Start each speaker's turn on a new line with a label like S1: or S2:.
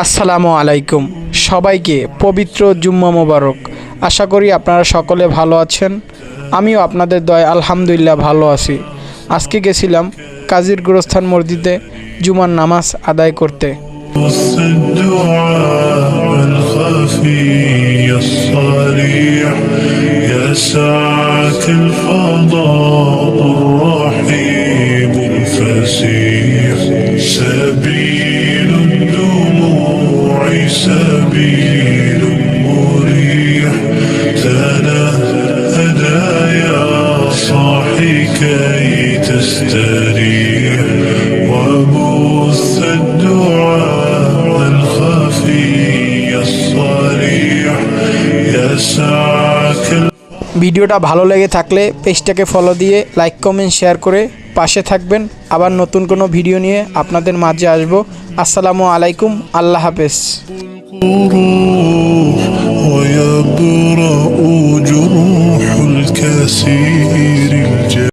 S1: আসসালামু আলাইকুম, সবাইকে পবিত্র জুম্মা মোবারক। আশা করি আপনারা সকলে ভালো আছেন। আমিও আপনাদের দয়ায় আলহামদুলিল্লাহ ভালো আছি। আজকে গেছিলাম কাজীর গোরস্থান মসজিদে জুমার নামাজ আদায় করতে।
S2: سبيل مريح تنهدى يا صاحي كي تستريح وبث الدعاء الخفي الصريح يسعك
S1: ভিডিওটা ভালো লেগে থাকলে পেজটাকে ফলো দিয়ে লাইক কমেন্ট শেয়ার করে পাশে থাকবেন। আবার নতুন কোনো ভিডিও নিয়ে আপনাদের মাঝে আসব। আসসালামু আলাইকুম, আল্লাহ হাফেজ।
S2: ويبرأ جروح الكثير